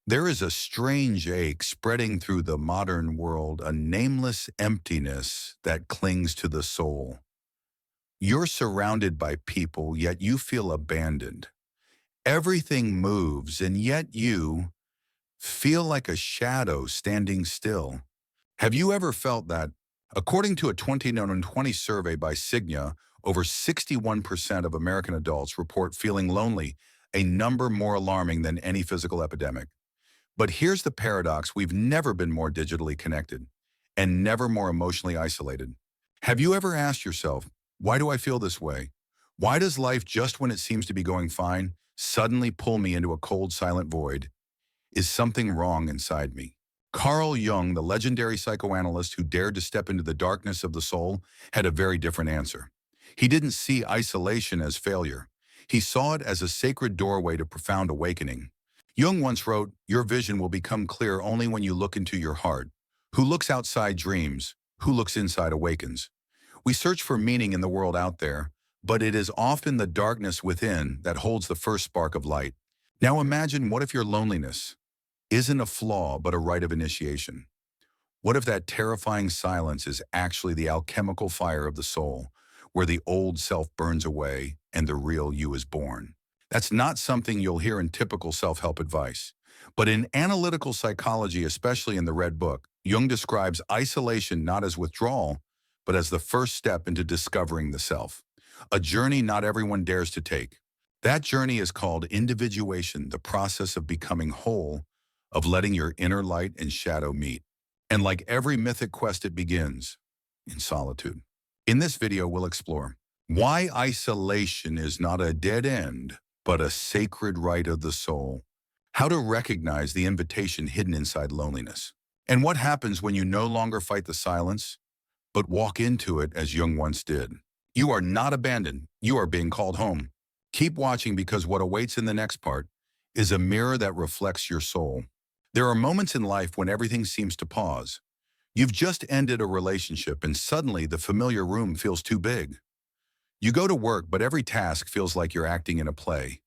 There is a strange ache spreading through the modern world, a nameless emptiness that clings to the soul. You're surrounded by people, yet you feel abandoned. Everything moves, and yet you feel like a shadow standing still. Have you ever felt that? According to a 2020 survey by Cigna, over 61% of American adults report feeling lonely, a number more alarming than any physical epidemic. But here's the paradox: we've never been more digitally connected and never more emotionally isolated. Have you ever asked yourself, why do I feel this way? Why does life, just when it seems to be going fine, suddenly pull me into a cold, silent void? Is something wrong inside me? Carl Jung, the legendary psychoanalyst who dared to step into the darkness of the soul, had a very different answer. He didn't see isolation as failure. He saw it as a sacred doorway to profound awakening. Jung once wrote, "Your vision will become clear only when you look into your heart. Who looks outside dreams, who looks inside awakens." We search for meaning in the world out there, but it is often the darkness within that holds the first spark of light. Now imagine, what if your loneliness isn't a flaw but a rite of initiation? What if that terrifying silence is actually the alchemical fire of the soul, where the old self burns away and the real you is born? That's not something you'll hear in typical self-help advice. But in analytical psychology, especially in the Red Book, Jung describes isolation not as withdrawal, but as the first step into discovering the self, a journey not everyone dares to take. That journey is called individuation, the process of becoming whole, of letting your inner light and shadow meet. And like every mythic quest, it begins in solitude. In this video, we'll explore why isolation is not a dead end, but a sacred right of the soul, how to recognize the invitation hidden inside loneliness, and what happens when you no longer fight the silence, but walk into it as Jung once did. You are not abandoned. You are being called home. Keep watching, because what awaits in the next part is a mirror that reflects your soul. There are moments in life when everything seems to pause. You've just ended a relationship and suddenly the familiar room feels too big. You go to work, but every task feels like you're acting in a play.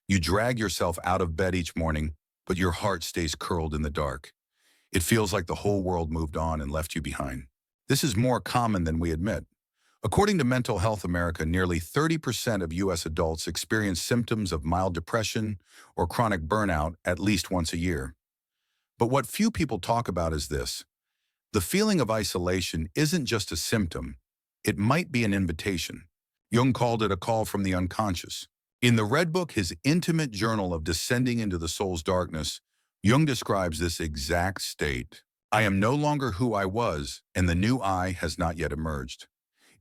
You drag yourself out of bed each morning, but your heart stays curled in the dark. It feels like the whole world moved on and left you behind. This is more common than we admit. According to Mental Health America, nearly 30% of U.S. adults experience symptoms of mild depression or chronic burnout at least once a year. But what few people talk about is this: the feeling of isolation isn't just a symptom, it might be an invitation. Jung called it a call from the unconscious. In the Red Book, his intimate journal of descending into the soul's darkness, Jung describes this exact state. I am no longer who I was, and the new I has not yet emerged.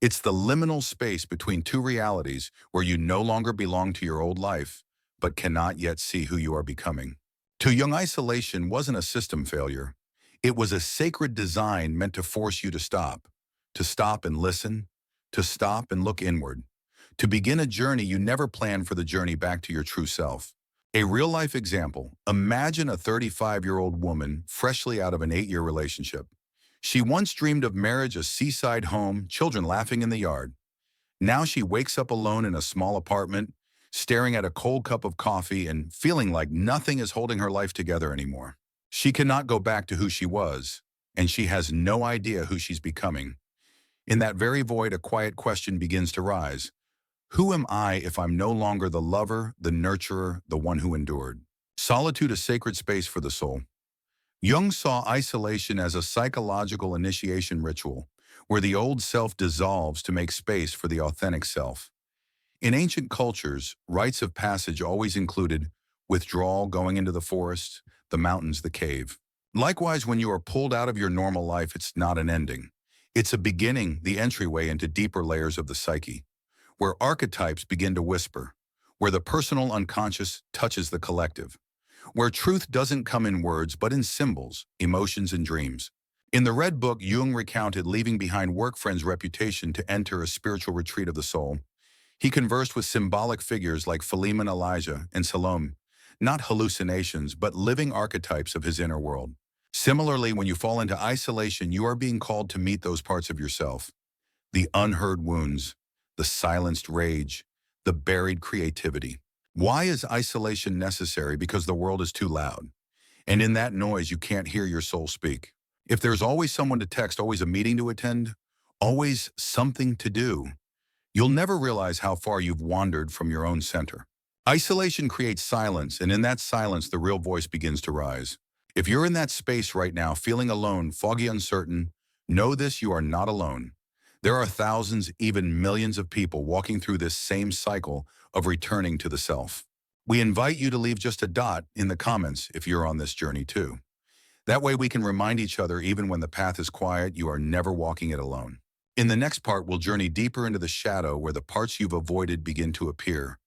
It's the liminal space between two realities where you no longer belong to your old life, but cannot yet see who you are becoming. To Jung, isolation wasn't a system failure. It was a sacred design meant to force you to stop and listen, to stop and look inward, to begin a journey you never planned for, the journey back to your true self. A real-life example: imagine a 35-year-old woman freshly out of an 8-year relationship. She once dreamed of marriage, a seaside home, children laughing in the yard. Now she wakes up alone in a small apartment, staring at a cold cup of coffee and feeling like nothing is holding her life together anymore. She cannot go back to who she was, and she has no idea who she's becoming. In that very void, a quiet question begins to rise. Who am I if I'm no longer the lover, the nurturer, the one who endured? Solitude, a sacred space for the soul. Jung saw isolation as a psychological initiation ritual, where the old self dissolves to make space for the authentic self. In ancient cultures, rites of passage always included withdrawal, going into the forest, the mountains, the cave. Likewise, when you are pulled out of your normal life, it's not an ending. It's a beginning, the entryway into deeper layers of the psyche, where archetypes begin to whisper, where the personal unconscious touches the collective, where truth doesn't come in words but in symbols, emotions, and dreams. In the Red Book, Jung recounted leaving behind work friends' reputation to enter a spiritual retreat of the soul. He conversed with symbolic figures like Philemon, Elijah, and Salome, not hallucinations but living archetypes of his inner world. Similarly, when you fall into isolation, you are being called to meet those parts of yourself: the unheard wounds, the silenced rage, the buried creativity. Why is isolation necessary? Because the world is too loud. And in that noise, you can't hear your soul speak. If there's always someone to text, always a meeting to attend, always something to do, you'll never realize how far you've wandered from your own center. Isolation creates silence, and in that silence, the real voice begins to rise. If you're in that space right now, feeling alone, foggy, uncertain, know this: you are not alone. There are thousands, even millions of people walking through this same cycle of returning to the self. We invite you to leave just a dot in the comments if you're on this journey too. That way we can remind each other, even when the path is quiet, you are never walking it alone. In the next part, we'll journey deeper into the shadow, where the parts you've avoided begin to appear.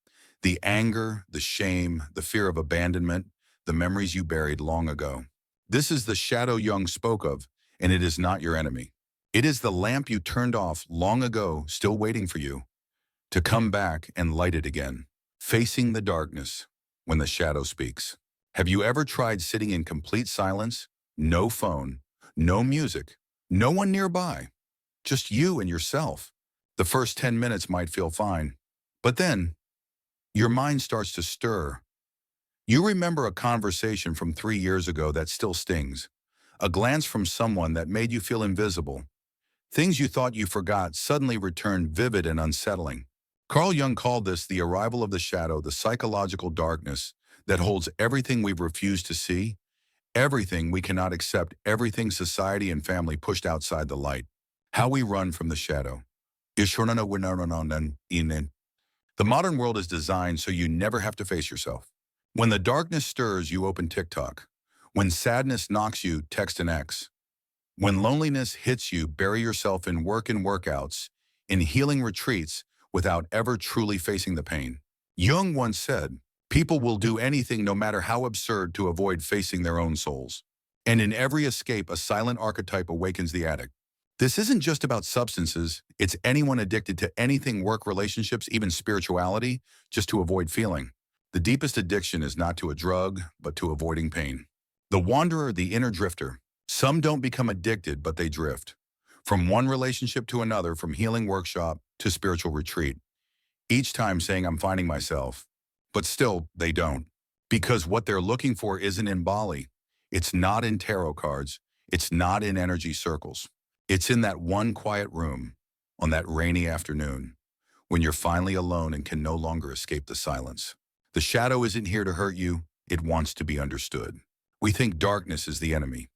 The anger, the shame, the fear of abandonment, the memories you buried long ago. This is the shadow Jung spoke of, and it is not your enemy. It is the lamp you turned off long ago, still waiting for you to come back and light it again. Facing the darkness when the shadow speaks. Have you ever tried sitting in complete silence? No phone, no music, no one nearby, just you and yourself. The first 10 minutes might feel fine, but then your mind starts to stir. You remember a conversation from 3 years ago that still stings, a glance from someone that made you feel invisible. Things you thought you forgot suddenly return, vivid and unsettling. Carl Jung called this the arrival of the shadow, the psychological darkness that holds everything we've refused to see, everything we cannot accept, everything society and family pushed outside the light. How we run from the shadow. The modern world is designed so you never have to face yourself. When the darkness stirs, you open TikTok. When sadness knocks you, text an ex. When loneliness hits you, bury yourself in work and workouts, in healing retreats, without ever truly facing the pain. Jung once said, people will do anything, no matter how absurd, to avoid facing their own souls. And in every escape, a silent archetype awakens the addict. This isn't just about substances, it's anyone addicted to anything: work, relationships, even spirituality, just to avoid feeling. The deepest addiction is not to a drug, but to avoiding pain. The wanderer, the inner drifter. Some don't become addicted, but they drift. From one relationship to another, from healing workshop to spiritual retreat. Each time saying, I'm finding myself. But still, they don't. Because what they're looking for isn't in Bali. It's not in tarot cards. It's not in energy circles. It's in that one quiet room, on that rainy afternoon, when you're finally alone and can no longer escape the silence. The shadow isn't here to hurt you. It wants to be understood. We think darkness is the enemy.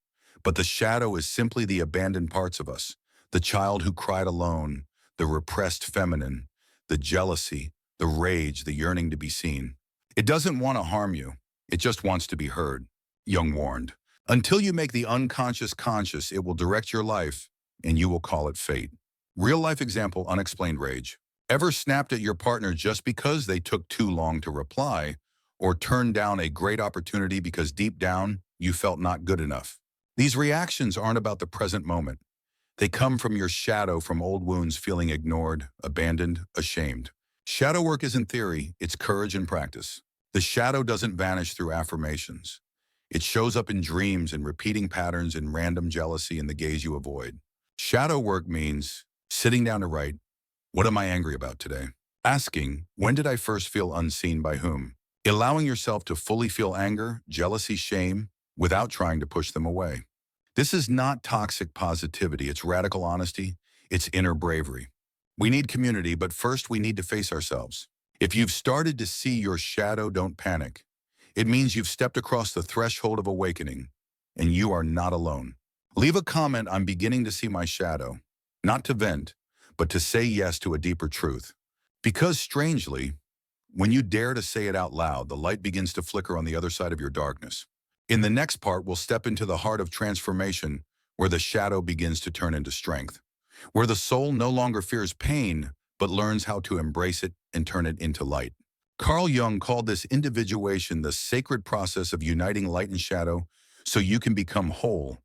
But the shadow is simply the abandoned parts of us, the child who cried alone, the repressed feminine, the jealousy, the rage, the yearning to be seen. It doesn't want to harm you. It just wants to be heard. Jung warned. Until you make the unconscious conscious, it will direct your life, and you will call it fate. Real life example: unexplained rage. Ever snapped at your partner just because they took too long to reply, or turned down a great opportunity because deep down you felt not good enough? These reactions aren't about the present moment. They come from your shadow, from old wounds, feeling ignored, abandoned, ashamed. Shadow work isn't theory, it's courage and practice. The shadow doesn't vanish through affirmations. It shows up in dreams, in repeating patterns, in random jealousy, in the gaze you avoid. Shadow work means sitting down to write, what am I angry about today? Asking, when did I first feel unseen, by whom? Allowing yourself to fully feel anger, jealousy, shame, without trying to push them away. This is not toxic positivity, it's radical honesty, it's inner bravery. We need community, but first we need to face ourselves. If you've started to see your shadow, don't panic. It means you've stepped across the threshold of awakening, and you are not alone. Leave a comment, I'm beginning to see my shadow, not to vent, but to say yes to a deeper truth. Because strangely, when you dare to say it out loud, the light begins to flicker on the other side of your darkness. In the next part, we'll step into the heart of transformation, where the shadow begins to turn into strength, where the soul no longer fears pain, but learns how to embrace it and turn it into light. Carl Jung called this individuation, the sacred process of uniting light and shadow so you can become whole,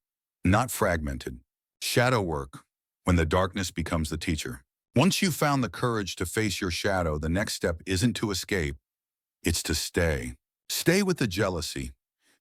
not fragmented. Shadow work, when the darkness becomes the teacher. Once you've found the courage to face your shadow, the next step isn't to escape, it's to stay. Stay with the jealousy.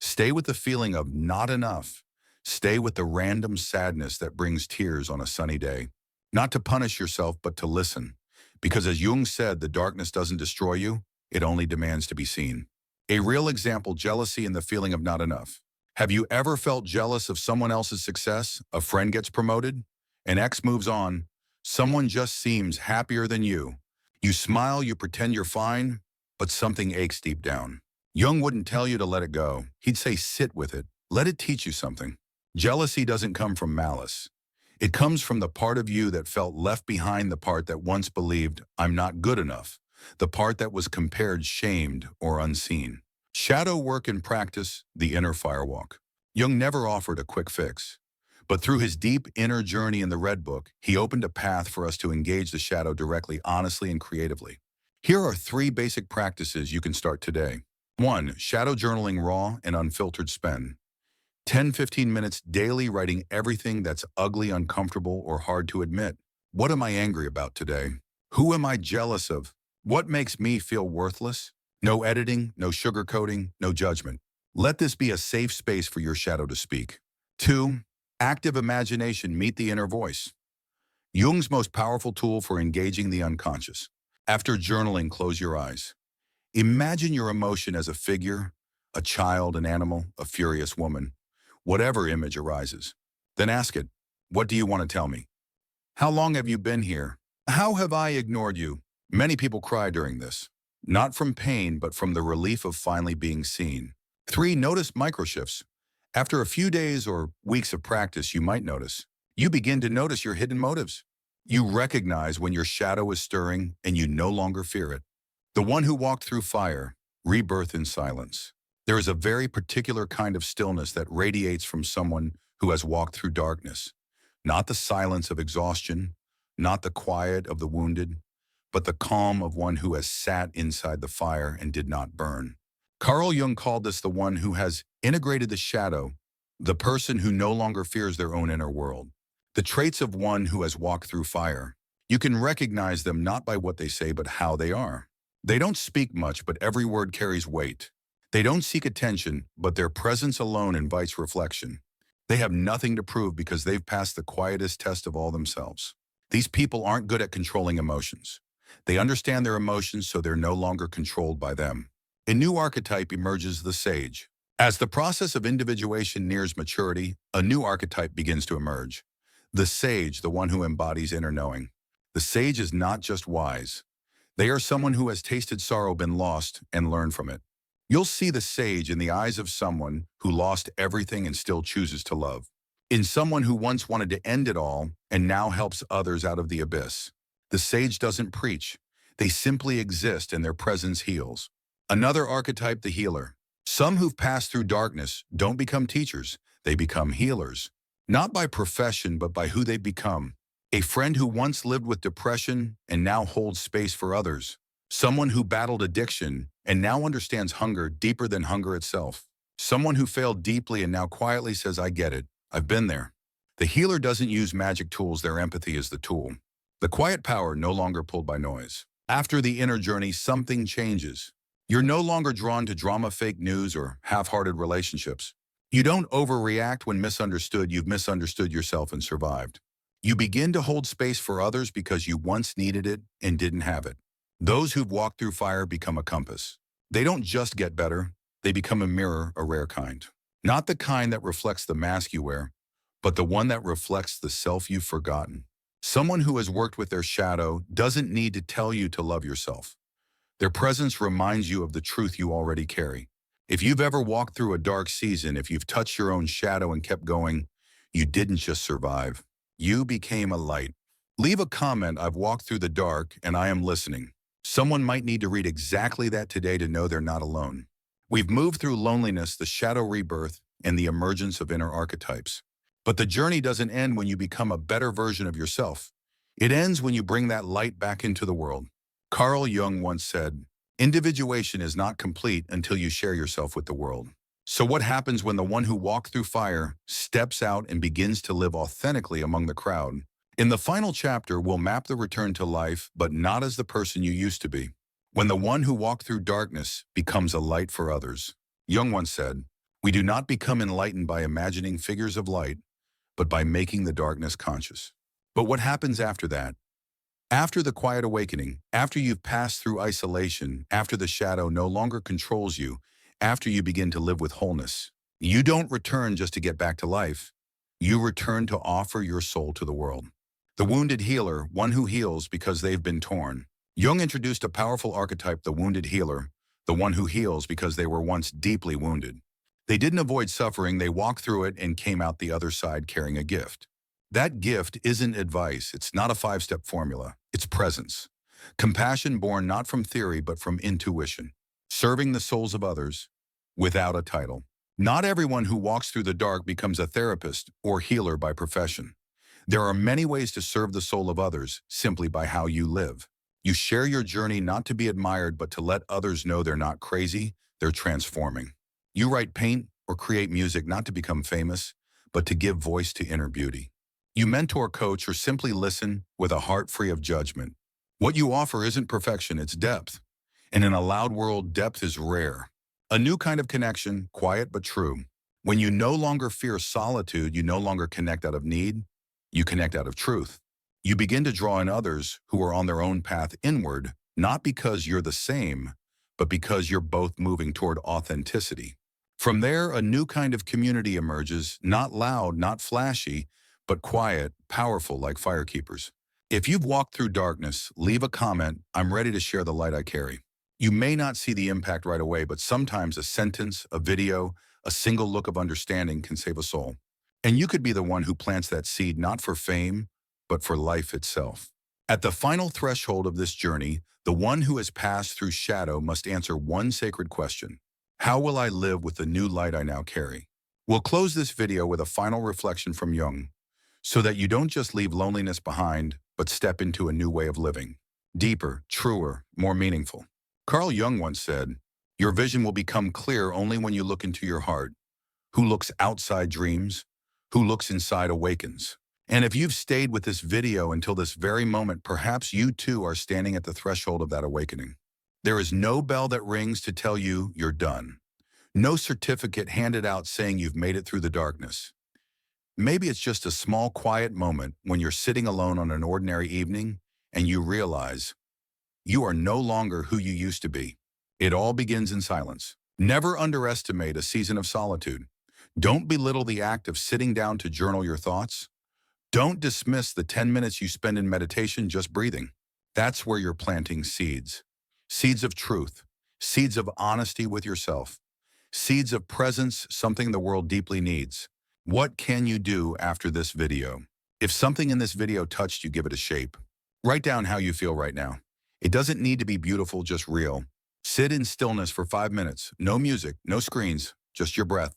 Stay with the feeling of not enough. Stay with the random sadness that brings tears on a sunny day. Not to punish yourself, but to listen. Because as Jung said, the darkness doesn't destroy you, it only demands to be seen. A real example: jealousy and the feeling of not enough. Have you ever felt jealous of someone else's success? A friend gets promoted, an ex moves on, someone just seems happier than you. You smile, you pretend you're fine, but something aches deep down. Jung wouldn't tell you to let it go. He'd say sit with it. Let it teach you something. Jealousy doesn't come from malice. It comes from the part of you that felt left behind, the part that once believed, I'm not good enough, the part that was compared, shamed, or unseen. Shadow work in practice, the inner firewalk. Jung never offered a quick fix. But through his deep inner journey in the Red Book, he opened a path for us to engage the shadow directly, honestly, and creatively. Here are 3 basic practices you can start today. 1. Shadow journaling, raw and unfiltered. Spend 10-15 minutes daily writing everything that's ugly, uncomfortable, or hard to admit. What am I angry about today? Who am I jealous of? What makes me feel worthless? No editing, no sugarcoating, no judgment. Let this be a safe space for your shadow to speak. 2. Active imagination, meet the inner voice. Jung's most powerful tool for engaging the unconscious. After journaling, close your eyes. Imagine your emotion as a figure, a child, an animal, a furious woman, whatever image arises. Then ask it, what do you want to tell me? How long have you been here? How have I ignored you? Many people cry during this, not from pain, but from the relief of finally being seen. 3. Notice microshifts. After a few days or weeks of practice, you might notice. You begin to notice your hidden motives. You recognize when your shadow is stirring and you no longer fear it. The one who walked through fire, rebirth in silence. There is a very particular kind of stillness that radiates from someone who has walked through darkness. Not the silence of exhaustion, not the quiet of the wounded, but the calm of one who has sat inside the fire and did not burn. Carl Jung called this the one who has integrated the shadow, the person who no longer fears their own inner world. The traits of one who has walked through fire. You can recognize them not by what they say, but how they are. They don't speak much, but every word carries weight. They don't seek attention, but their presence alone invites reflection. They have nothing to prove because they've passed the quietest test of all themselves. These people aren't good at controlling emotions. They understand their emotions, so they're no longer controlled by them. A new archetype emerges, the sage. As the process of individuation nears maturity, a new archetype begins to emerge. The sage, the one who embodies inner knowing. The sage is not just wise. They are someone who has tasted sorrow, been lost, and learned from it. You'll see the sage in the eyes of someone who lost everything and still chooses to love. In someone who once wanted to end it all and now helps others out of the abyss. The sage doesn't preach. They simply exist and their presence heals. Another archetype, the healer. Some who've passed through darkness don't become teachers. They become healers. Not by profession, but by who they've become. A friend who once lived with depression and now holds space for others. Someone who battled addiction and now understands hunger deeper than hunger itself. Someone who failed deeply and now quietly says, I get it. I've been there. The healer doesn't use magic tools. Their empathy is the tool. The quiet power, no longer pulled by noise. After the inner journey, something changes. You're no longer drawn to drama, fake news, or half-hearted relationships. You don't overreact when misunderstood. You've misunderstood yourself and survived. You begin to hold space for others because you once needed it and didn't have it. Those who've walked through fire become a compass. They don't just get better, they become a mirror, a rare kind. Not the kind that reflects the mask you wear, but the one that reflects the self you've forgotten. Someone who has worked with their shadow doesn't need to tell you to love yourself. Their presence reminds you of the truth you already carry. If you've ever walked through a dark season, if you've touched your own shadow and kept going, you didn't just survive. You became a light. Leave a comment, I've walked through the dark and I am listening. Someone might need to read exactly that today to know they're not alone. We've moved through loneliness, the shadow rebirth, and the emergence of inner archetypes. But the journey doesn't end when you become a better version of yourself. It ends when you bring that light back into the world. Carl Jung once said, individuation is not complete until you share yourself with the world. So what happens when the one who walked through fire steps out and begins to live authentically among the crowd? In the final chapter, we'll map the return to life, but not as the person you used to be. When the one who walked through darkness becomes a light for others. Jung once said, we do not become enlightened by imagining figures of light, but by making the darkness conscious. But what happens after that? After the quiet awakening, after you've passed through isolation, after the shadow no longer controls you, after you begin to live with wholeness, You don't return just to get back to life. You return to offer your soul to the world. The wounded healer, one who heals because they've been torn. Jung introduced a powerful archetype, the wounded healer, the one who heals because they were once deeply wounded. They didn't avoid suffering, they walked through it and came out the other side carrying a gift. That gift isn't advice, it's not a five-step formula, it's presence. Compassion born not from theory but from intuition. Serving the souls of others without a title. Not everyone who walks through the dark becomes a therapist or healer by profession. There are many ways to serve the soul of others simply by how you live. You share your journey not to be admired but to let others know they're not crazy, they're transforming. You write, paint, or create music not to become famous, but to give voice to inner beauty. You mentor, coach, or simply listen with a heart free of judgment. What you offer isn't perfection, it's depth. And in a loud world, depth is rare. A new kind of connection, quiet but true. When you no longer fear solitude, you no longer connect out of need, you connect out of truth. You begin to draw in others who are on their own path inward, not because you're the same, but because you're both moving toward authenticity. From there, a new kind of community emerges, not loud, not flashy, but quiet, powerful like firekeepers. If you've walked through darkness, leave a comment, I'm ready to share the light I carry. You may not see the impact right away, but sometimes a sentence, a video, a single look of understanding can save a soul. And you could be the one who plants that seed not for fame, but for life itself. At the final threshold of this journey, the one who has passed through shadow must answer one sacred question. How will I live with the new light I now carry? We'll close this video with a final reflection from Jung, so that you don't just leave loneliness behind, but step into a new way of living. Deeper, truer, more meaningful. Carl Jung once said, your vision will become clear only when you look into your heart. Who looks outside dreams, who looks inside awakens. And if you've stayed with this video until this very moment, perhaps you too are standing at the threshold of that awakening. There is no bell that rings to tell you you're done. No certificate handed out saying you've made it through the darkness. Maybe it's just a small, quiet moment when you're sitting alone on an ordinary evening and you realize you are no longer who you used to be. It all begins in silence. Never underestimate a season of solitude. Don't belittle the act of sitting down to journal your thoughts. Don't dismiss the 10 minutes you spend in meditation just breathing. That's where you're planting seeds. Seeds of truth, seeds of honesty with yourself, seeds of presence, something the world deeply needs. What can you do after this video? If something in this video touched you, give it a shape. Write down how you feel right now. It doesn't need to be beautiful, just real. Sit in stillness for 5 minutes. No music, no screens, just your breath.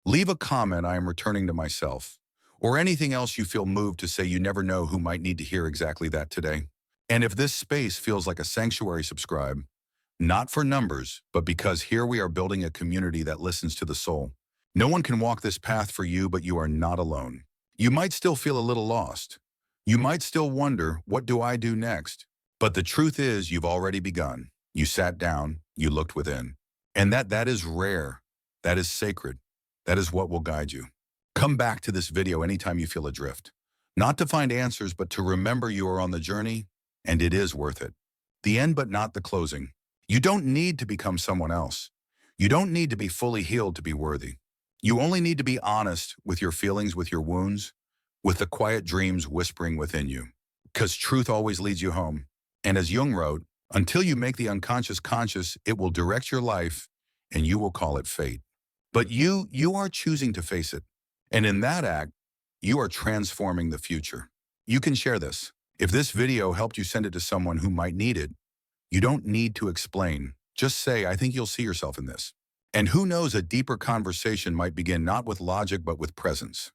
Leave a comment, I am returning to myself. Or anything else you feel moved to say. You never know who might need to hear exactly that today. And if this space feels like a sanctuary, subscribe. Not for numbers, but because here we are building a community that listens to the soul. No one can walk this path for you, but you are not alone. You might still feel a little lost. You might still wonder, what do I do next? But the truth is, you've already begun. You sat down, you looked within. And that is rare. That is sacred. That is what will guide you. Come back to this video anytime you feel adrift. Not to find answers, but to remember you are on the journey, and it is worth it. The end, but not the closing. You don't need to become someone else. You don't need to be fully healed to be worthy. You only need to be honest with your feelings, with your wounds, with the quiet dreams whispering within you. Because truth always leads you home. And as Jung wrote, until you make the unconscious conscious, it will direct your life, and you will call it fate. But you are choosing to face it. And in that act, you are transforming the future. You can share this. If this video helped you, send it to someone who might need it. You don't need to explain. Just say, I think you'll see yourself in this. And who knows, a deeper conversation might begin not with logic, but with presence.